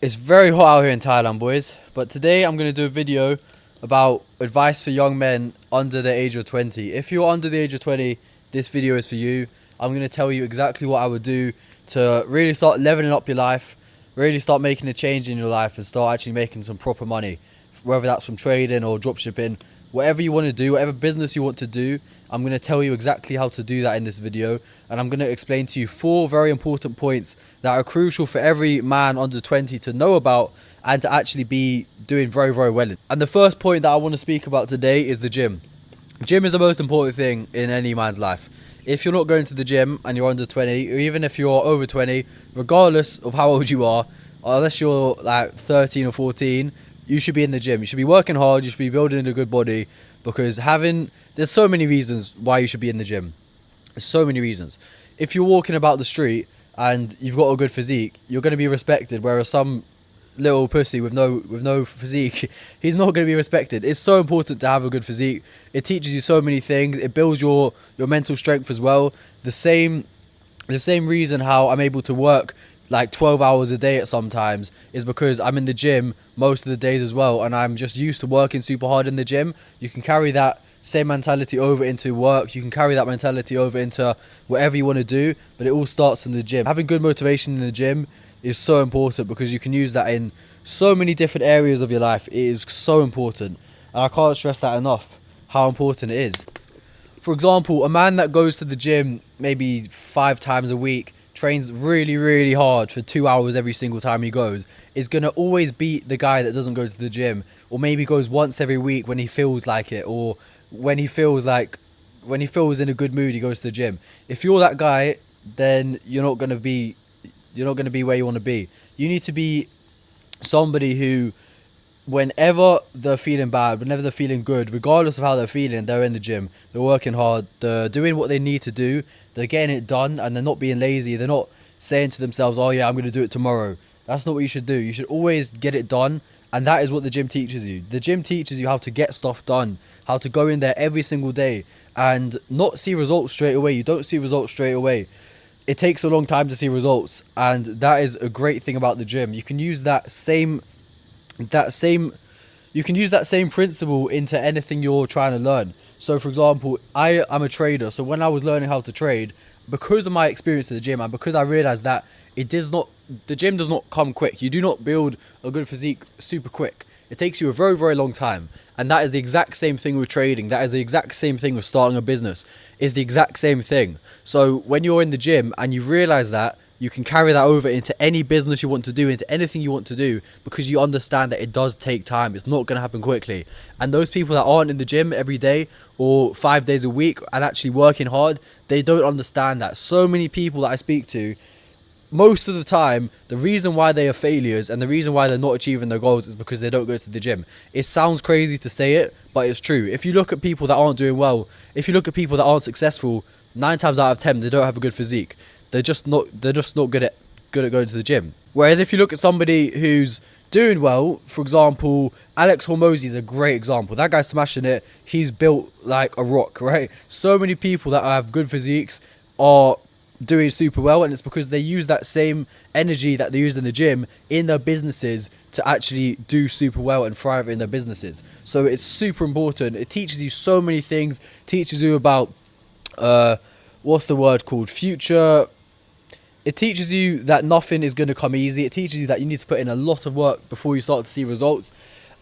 It's very hot out here in Thailand, boys. But today I'm going to do a video about advice for young men under the age of 20. If you're under the age of 20, this video is for you. I'm going to tell you exactly what I would do to really start leveling up your life, really start making a change in your life and start actually making some proper money. Whether that's from trading or dropshipping, whatever you want to do, whatever business you want to do, I'm going to tell you exactly how to do that in this video, and I'm going to explain to you 4 very important points that are crucial for every man under 20 to know about and to actually be doing very, very well in. And the first point that I want to speak about today is the gym. Gym is the most important thing in any man's life. If you're not going to the gym and you're under 20, or even if you're over 20, regardless of how old you are, unless you're like 13 or 14, you should be in the gym. You should be working hard, you should be building a good body, because there's so many reasons why you should be in the gym. There's so many reasons. If you're walking about the street and you've got a good physique, you're going to be respected, whereas some little pussy with no physique, he's not going to be respected. It's so important to have a good physique. It teaches you so many things. It builds your mental strength as well. The same reason how I'm able to work like 12 hours a day at sometimes is because I'm in the gym most of the days as well, and I'm just used to working super hard in the gym. You can carry that same mentality over into work. You can carry that mentality over into whatever you want to do, but it all starts from the gym. Having good motivation in the gym is so important because you can use that in so many different areas of your life. It is so important, and I can't stress that enough how important it is. For example, a man that goes to the gym maybe 5 times a week, trains really, really hard for 2 hours every single time he goes, is going to always beat the guy that doesn't go to the gym, or maybe goes once every week when he feels like it, or when he feels in a good mood, he goes to the gym. If you're that guy, then you're not going to be where you want to be. You need to be somebody who, whenever they're feeling bad, whenever they're feeling good, regardless of how they're feeling, they're in the gym, they're working hard, they're doing what they need to do, they're getting it done, and they're not being lazy. They're not saying to themselves, oh yeah, I'm going to do it tomorrow. That's not what you should do. You should always get it done, and that is what the gym teaches you. The gym teaches you how to get stuff done, how to go in there every single day and not see results straight away. You don't see results straight away. It takes a long time to see results, and that is a great thing about the gym. You can use that same principle into anything you're trying to learn. So for example, I'm a trader, so when I was learning how to trade, because of my experience at the gym and because I realized that the gym does not come quick. You do not build a good physique super quick. It takes you a very, very long time. And that is the exact same thing with trading. That is the exact same thing with starting a business. It's the exact same thing. So when you're in the gym and you realize that, you can carry that over into any business you want to do, into anything you want to do, because you understand that it does take time. It's not going to happen quickly. And those people that aren't in the gym every day or 5 days a week and actually working hard, they don't understand that. So many people that I speak to, most of the time, the reason why they are failures and the reason why they're not achieving their goals is because they don't go to the gym. It sounds crazy to say it, but it's true. If you look at people that aren't doing well, if you look at people that aren't successful, 9 times out of 10, they don't have a good physique. They're just not good at going to the gym. Whereas if you look at somebody who's doing well, for example, Alex Hormozy is a great example. That guy's smashing it. He's built like a rock, right? So many people that have good physiques are doing super well, and it's because they use that same energy that they use in the gym in their businesses to actually do super well and thrive in their businesses. So it's super important. It teaches you so many things. Teaches you about what's the word called, future. It teaches you that nothing is going to come easy. It teaches you that you need to put in a lot of work before you start to see results.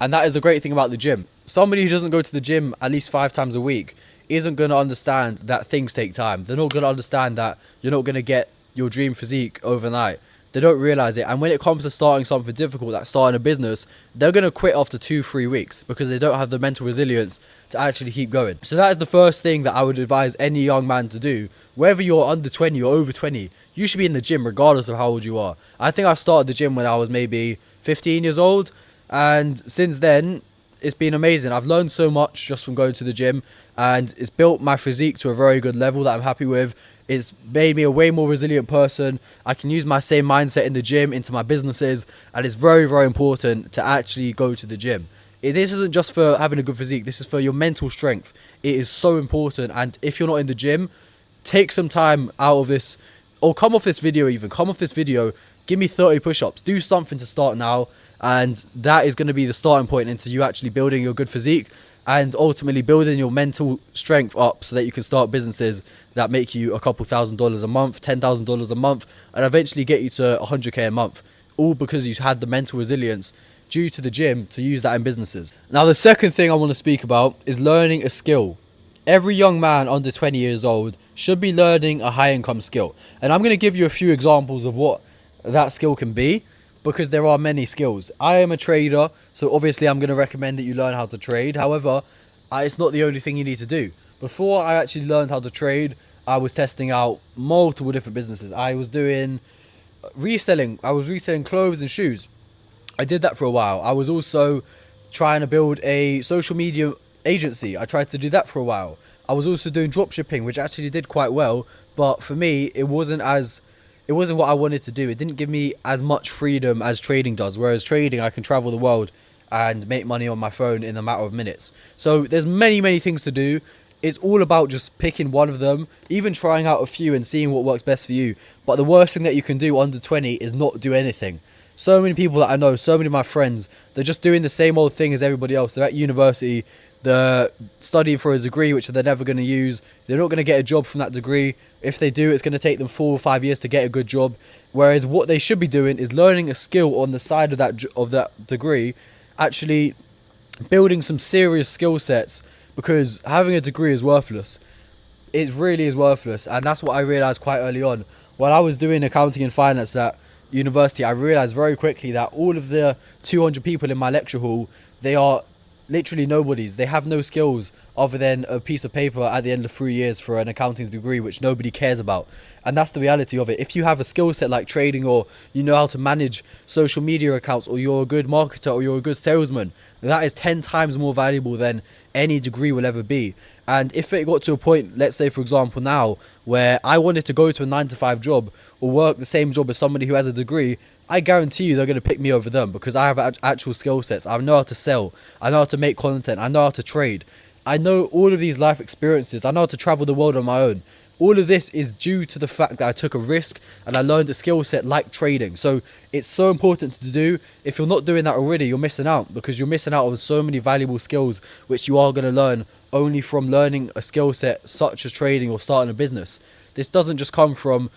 And that is the great thing about the gym. Somebody who doesn't go to the gym at least 5 times a week isn't going to understand that things take time. They're not going to understand that you're not going to get your dream physique overnight. They don't realize it. And when it comes to starting something difficult, like starting a business, they're going to quit after 2-3 weeks because they don't have the mental resilience to actually keep going. So that is the first thing that I would advise any young man to do. Whether you're under 20 or over 20, you should be in the gym regardless of how old you are. I think I started the gym when I was maybe 15 years old, and since then it's been amazing. I've learned so much just from going to the gym, and it's built my physique to a very good level that I'm happy with. It's made me a way more resilient person. I can use my same mindset in the gym into my businesses, and it's very, very important to actually go to the gym. This isn't just for having a good physique. This is for your mental strength. It is so important, and if you're not in the gym, take some time out of this, or come off this video even. Come off this video, give me 30 push-ups. Do something to start now, and that is going to be the starting point into you actually building your good physique and ultimately building your mental strength up so that you can start businesses that make you a couple $1,000s a month, $10,000 a month, and eventually get you to 100k a month, all because you had the mental resilience due to the gym to use that in businesses. Now, the second thing I want to speak about is learning a skill. Every young man under 20 years old should be learning a high income skill. And I'm going to give you a few examples of what that skill can be, because there are many skills. I am a trader, so obviously I'm going to recommend that you learn how to trade. However, it's not the only thing you need to do. Before I actually learned how to trade, I was testing out multiple different businesses. I was doing reselling. I was reselling clothes and shoes. I did that for a while. I was also trying to build a social media agency. I tried to do that for a while. I was also doing drop shipping, which actually did quite well, but for me it wasn't what I wanted to do. It didn't give me as much freedom as trading does, whereas trading I can travel the world and make money on my phone in a matter of minutes. So there's many things to do. It's all about just picking one of them, even trying out a few and seeing what works best for you. But the worst thing that you can do under 20 is not do anything. So many people that I know, so many of my friends, they're just doing the same old thing as everybody else. They're at university, they're studying for a degree which they're never going to use. They're not going to get a job from that degree. If they do, it's going to take them 4 or 5 years to get a good job. Whereas what they should be doing is learning a skill on the side of that degree, actually building some serious skill sets, because having a degree is worthless. It really is worthless, and that's what I realized quite early on. While I was doing accounting and finance at university, I realized very quickly that all of the 200 people in my lecture hall, they are literally nobodies. They have no skills other than a piece of paper at the end of 3 years for an accounting degree, which nobody cares about. And that's the reality of it. If you have a skill set like trading, or you know how to manage social media accounts, or you're a good marketer, or you're a good salesman, that is 10 times more valuable than any degree will ever be. And if it got to a point, let's say for example now, where I wanted to go to a 9-to-5 job or work the same job as somebody who has a degree, I guarantee you they're going to pick me over them, because I have actual skill sets. I know how to sell, I know how to make content, I know how to trade, I know all of these life experiences, I know how to travel the world on my own. All of this is due to the fact that I took a risk and I learned a skill set like trading. So it's so important to do. If you're not doing that already, you're missing out, because you're missing out on so many valuable skills which you are going to learn only from learning a skill set such as trading or starting a business. This doesn't just come from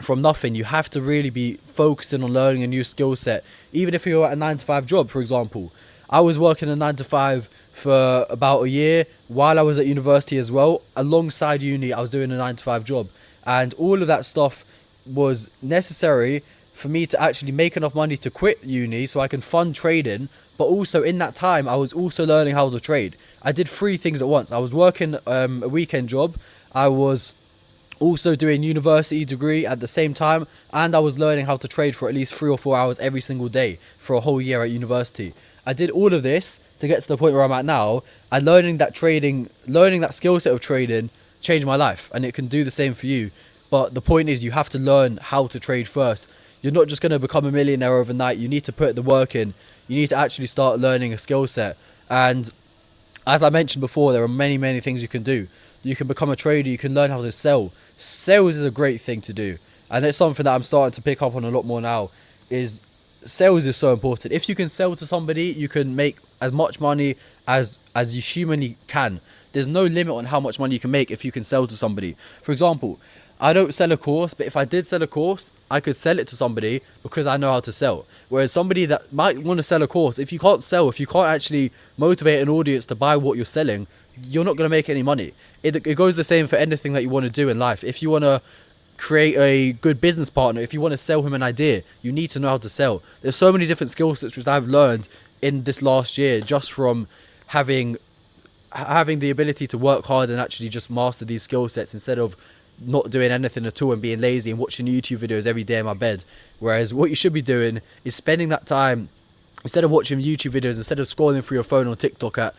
nothing. You have to really be focusing on learning a new skill set. Even if you're at a 9-to-5 job, for example. I was working a 9-to-5 for about a year while I was at university as well. Alongside uni, I was doing a 9-to-5 job, and all of that stuff was necessary for me to actually make enough money to quit uni so I can fund trading. But also in that time, I was also learning how to trade. I did 3 things at once. I was working a weekend job, I was also doing university degree at the same time, and I was learning how to trade for at least 3 or 4 hours every single day for a whole year at university. I did all of this to get to the point where I'm at now, and learning that skill set of trading changed my life, and it can do the same for you. But the point is, you have to learn how to trade first. You're not just going to become a millionaire overnight. You need to put the work in. You need to actually start learning a skill set. And as I mentioned before, there are many things you can do. You can become a trader. You can learn how to sell. Sales is a great thing to do, and it's something that I'm starting to pick up on a lot more now. Is sales is so important. If you can sell to somebody, you can make as much money as you humanly can. There's no limit on how much money you can make if you can sell to somebody. For example, I don't sell a course, but if I did sell a course, I could sell it to somebody because I know how to sell. Whereas somebody that might want to sell a course, if you can't sell, if you can't actually motivate an audience to buy what you're selling, you're not going to make any money. It goes the same for anything that you want to do in life. If you want to create a good business partner, if you want to sell him an idea, you need to know how to sell. There's so many different skill sets which I've learned in this last year just from having the ability to work hard and actually just master these skill sets instead of not doing anything at all and being lazy and watching YouTube videos every day in my bed. Whereas what you should be doing is spending that time, instead of watching YouTube videos, instead of scrolling through your phone on TikTok at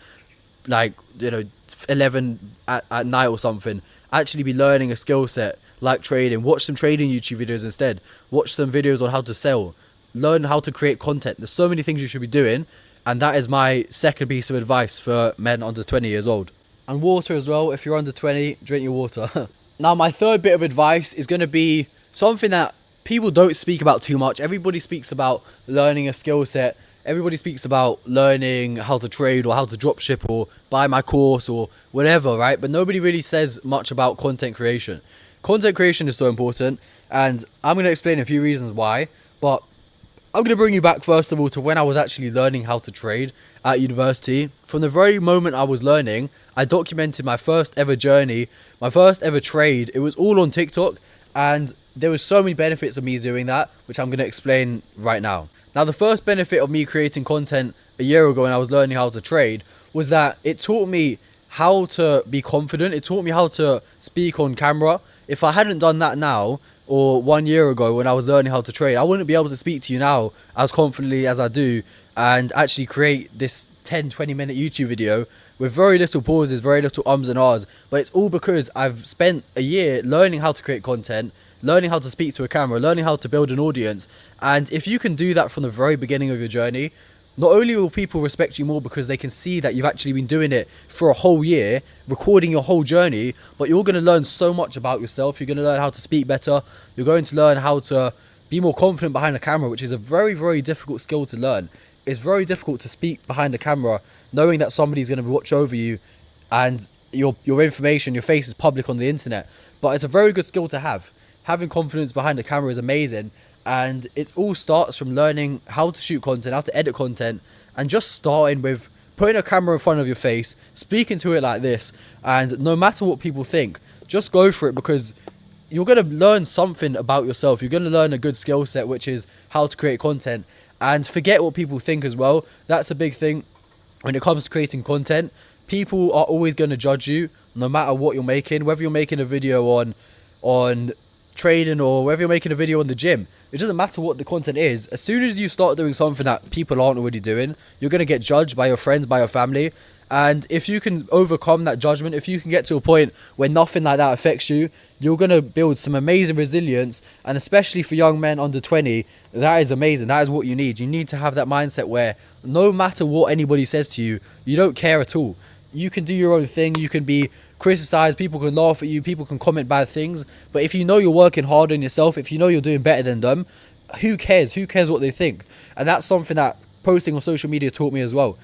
11 at night or something, actually be learning a skill set like trading. Watch some trading YouTube videos instead. Watch some videos on how to sell. Learn how to create content. There's so many things you should be doing, and that is my second piece of advice for men under 20 years old. And water as well. If you're under 20, drink your water. Now, my third bit of advice is going to be something that people don't speak about too much. Everybody speaks about learning a skill set. Everybody speaks about learning how to trade or how to drop ship or buy my course or whatever, right? But nobody really says much about content creation. Content creation is so important, and I'm going to explain a few reasons why. But I'm going to bring you back first of all to when I was actually learning how to trade at university. From the very moment I was learning, I documented my first ever journey, my first ever trade. It was all on TikTok, and there was so many benefits of me doing that, which I'm going to explain right now. Now, the first benefit of me creating content a year ago when I was learning how to trade was that it taught me how to be confident. It taught me how to speak on camera. If I hadn't done that now, or 1 year ago when I was learning how to trade, I wouldn't be able to speak to you now as confidently as I do and actually create this 10-20 minute YouTube video with very little pauses, very little ums and ahs. But it's all because I've spent a year learning how to create content, learning how to speak to a camera, learning how to build an audience. And if you can do that from the very beginning of your journey, not only will people respect you more because they can see that you've actually been doing it for a whole year, recording your whole journey, but you're going to learn so much about yourself. You're going to learn how to speak better. You're going to learn how to be more confident behind the camera, which is a very, very difficult skill to learn. It's very difficult to speak behind the camera, knowing that somebody's going to watch over you and your information, your face is public on the internet. But it's a very good skill to have. Having confidence behind the camera is amazing. And it all starts from learning how to shoot content, how to edit content, and just starting with putting a camera in front of your face, speaking to it like this, and no matter what people think, just go for it, because you're going to learn something about yourself. You're going to learn a good skill set, which is how to create content, and forget what people think as well. That's a big thing when it comes to creating content. People are always going to judge you no matter what you're making, whether you're making a video on trading or whether you're making a video on the gym. It doesn't matter what the content is. As soon as you start doing something that people aren't already doing, you're going to get judged by your friends, by your family. And if you can overcome that judgment, if you can get to a point where nothing like that affects you, you're going to build some amazing resilience. And especially for young men under 20, that is amazing. That is what you need. You need to have that mindset where no matter what anybody says to you, you don't care at all. You can do your own thing. You can be criticized. People can laugh at you. People can comment bad things. But if you know you're working hard on yourself, if you know you're doing better than them, who cares? Who cares what they think? And that's something that posting on social media taught me as well.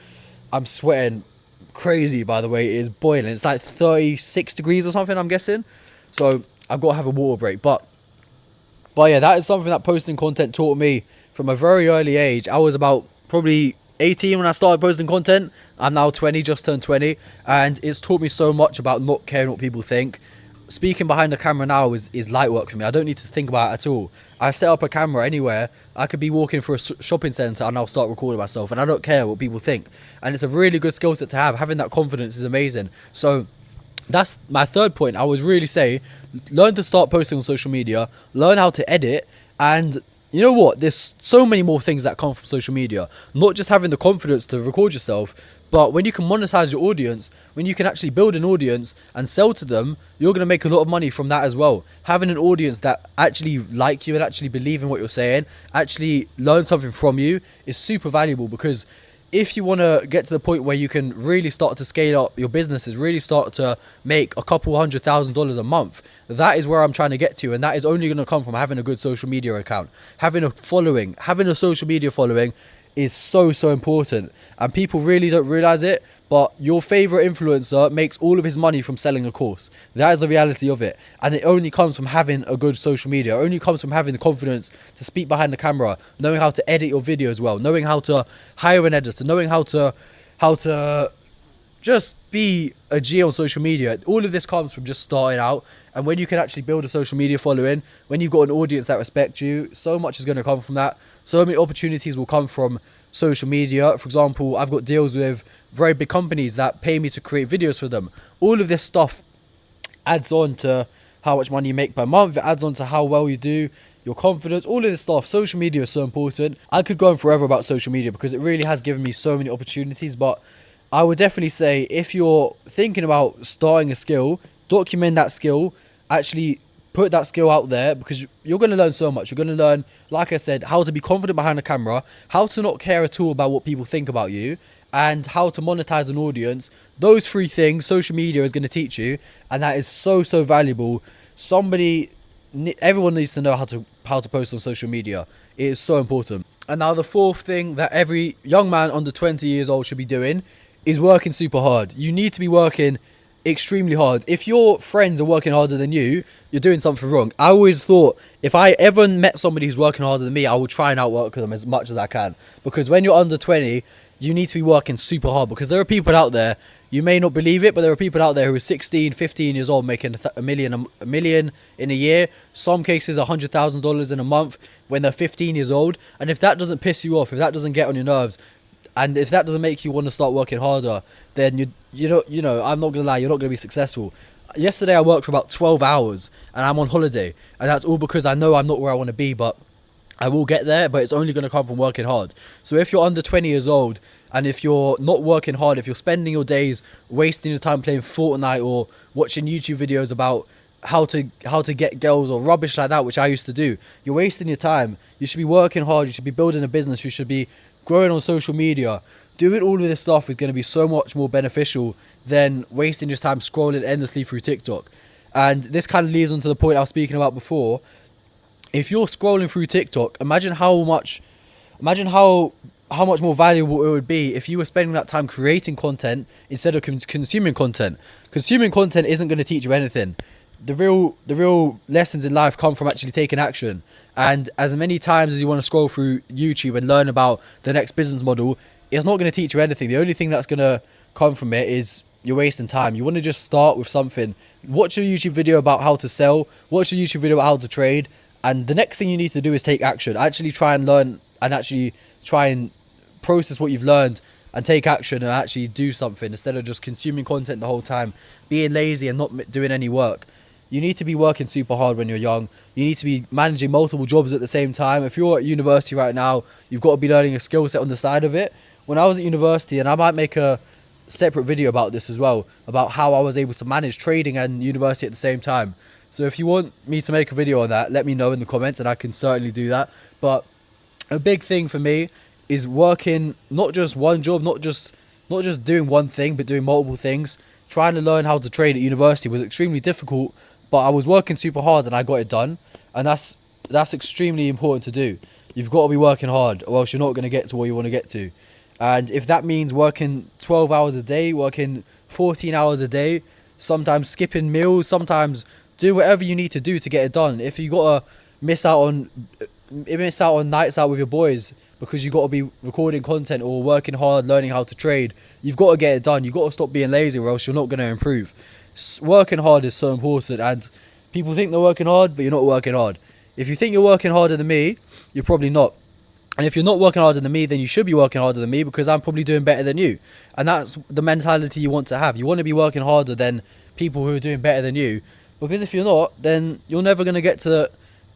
I'm sweating crazy, by the way. It is boiling. It's like 36 degrees or something, I'm guessing. So I've got to have a water break. But yeah, that is something that posting content taught me from a very early age. I was about probably 18 when I started posting content. I'm now 20, just turned 20, and it's taught me so much about not caring what people think. Speaking behind the camera now is light work for me. I don't need to think about it at all. I set up a camera anywhere. I could be walking through a shopping centre and I'll start recording myself, and I don't care what people think. And it's a really good skill set to have. Having that confidence is amazing. So that's my third point. I would really say learn to start posting on social media, learn how to edit, and you know what? There's so many more things that come from social media. Not just having the confidence to record yourself, but when you can monetize your audience, when you can actually build an audience and sell to them, you're going to make a lot of money from that as well. Having an audience that actually like you and actually believe in what you're saying, actually learn something from you, is super valuable. Because if you want to get to the point where you can really start to scale up your businesses, really start to make a couple $100,000 a month, that is where I'm trying to get to. And that is only going to come from having a good social media account, having a following. Having a social media following is so important, and people really don't realize it, but your favorite influencer makes all of his money from selling a course. That is the reality of it, and it only comes from having a good social media. It only comes from having the confidence to speak behind the camera, knowing how to edit your videos well, knowing how to hire an editor, knowing how to just be a G on social media. All of this comes from just starting out. And when you can actually build a social media following, when you've got an audience that respects you, so much is going to come from that. So many opportunities will come from social media. For example, I've got deals with very big companies that pay me to create videos for them. All of this stuff adds on to how much money you make per month. It adds on to how well you do, your confidence, all of this stuff. Social media is so important. I could go on forever about social media because it really has given me so many opportunities. But I would definitely say if you're thinking about starting a skill, document that skill, actually put that skill out there, because you're going to learn so much. You're going to learn, like I said, how to be confident behind the camera, how to not care at all about what people think about you, and how to monetize an audience. Those three things social media is going to teach you, and that is so valuable. Everyone needs to know how to how to post on social media. It is so important. And now the fourth thing that every young man under 20 years old should be doing is working super hard. You need to be working extremely hard. If your friends are working harder than you, you're doing something wrong. I always thought if I ever met somebody who's working harder than me, I will try and outwork them as much as I can. Because when you're under 20, you need to be working super hard, because there are people out there, you may not believe it, but there are people out there who are 16, 15 years old making a million in a year, some cases $100,000 in a month when they're 15 years old. And if that doesn't piss you off, if that doesn't get on your nerves, and if that doesn't make you want to start working harder, then you know, I'm not gonna lie, you're not gonna be successful. Yesterday I worked for about 12 hours and I'm on holiday, and that's all because I know I'm not where I want to be, but I will get there, but it's only going to come from working hard. So if you're under 20 years old and if you're not working hard, if you're spending your days wasting your time playing Fortnite or watching YouTube videos about how to get girls or rubbish like that, which I used to do, you're wasting your time. You should be working hard. You should be building a business. You should be growing on social media. Doing all of this stuff is going to be so much more beneficial than wasting your time scrolling endlessly through TikTok. And this kind of leads on to the point I was speaking about before. If you're scrolling through TikTok, imagine how much more valuable it would be if you were spending that time creating content instead of consuming content. Consuming content isn't going to teach you anything. The real lessons in life come from actually taking action. And as many times as you want to scroll through YouTube and learn about the next business model, it's not going to teach you anything. The only thing that's going to come from it is you're wasting time. You want to just start with something. Watch a YouTube video about how to sell. Watch a YouTube video about how to trade. And the next thing you need to do is take action. Actually try and learn and actually try and process what you've learned and take action and actually do something instead of just consuming content the whole time, being lazy and not doing any work. You need to be working super hard when you're young. You need to be managing multiple jobs at the same time. If you're at university right now, you've got to be learning a skill set on the side of it. When I was at university, and I might make a separate video about this as well, about how I was able to manage trading and university at the same time. So if you want me to make a video on that, let me know in the comments and I can certainly do that. But a big thing for me is working not just one job, not just doing one thing, but doing multiple things. Trying to learn how to trade at university was extremely difficult, but I was working super hard and I got it done. And that's extremely important to do. You've got to be working hard, or else you're not going to get to where you want to get to. And if that means working 12 hours a day, working 14 hours a day, sometimes skipping meals, sometimes do whatever you need to do to get it done. If you got to miss out on nights out with your boys because you got to be recording content or working hard, learning how to trade, you've got to get it done. You've got to stop being lazy, or else you're not going to improve. Working hard is so important, and people think they're working hard, but you're not working hard. If you think you're working harder than me, you're probably not. And if you're not working harder than me, then you should be working harder than me, because I'm probably doing better than you. And that's the mentality you want to have. You want to be working harder than people who are doing better than you, because if you're not, then you're never going to get to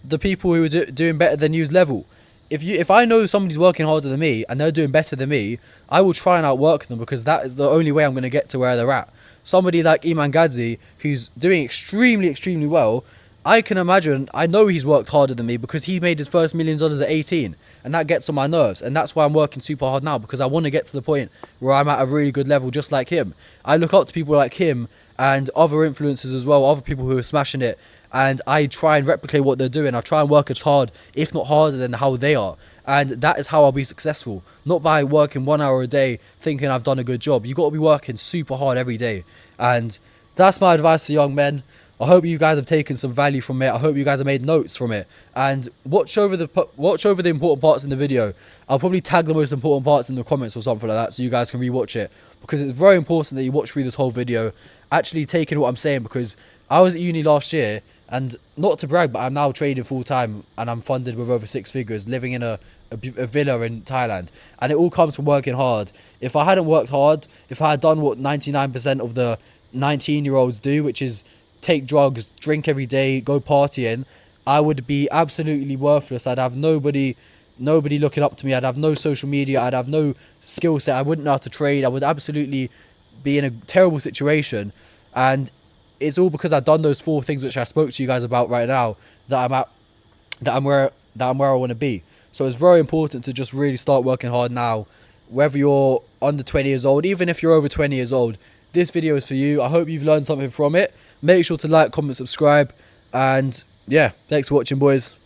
the people who are doing better than you's level. If I know somebody's working harder than me and they're doing better than me, I will try and outwork them, because that is the only way I'm going to get to where they're at. Somebody like Iman Gadzi, who's doing extremely well, I can imagine, I know he's worked harder than me, because he made his first $1 million at 18, and that gets on my nerves. And that's why I'm working super hard now, because I want to get to the point where I'm at a really good level just like him. I look up to people like him and other influencers as well, other people who are smashing it, and I try and replicate what they're doing. I try and work as hard, if not harder, than how they are. And that is how I'll be successful. Not by working 1 hour a day thinking I've done a good job. You got to be working super hard every day. And that's my advice for young men. I hope you guys have taken some value from it. I hope you guys have made notes from it. And watch over the important parts in the video. I'll probably tag the most important parts in the comments or something like that, so you guys can rewatch it. Because it's very important that you watch through this whole video, actually take in what I'm saying. Because I was at uni last year, and not to brag, but I'm now trading full time, and I'm funded with over 6 figures, living in a villa in Thailand. And it all comes from working hard. If I hadn't worked hard, if I had done what 99% of the 19-year-olds do, which is take drugs, drink every day, go partying, I would be absolutely worthless. I'd have nobody looking up to me. I'd have no social media. I'd have no skill set. I wouldn't know how to trade. I would absolutely be in a terrible situation. And it's all because I've done those 4 things which I spoke to you guys about right now, that I'm where I want to be. So it's very important to just really start working hard now, whether you're under 20 years old, even if you're over 20 years old. This video is for you. I hope you've learned something from it. Make sure to like, comment, subscribe, and yeah, thanks for watching, boys.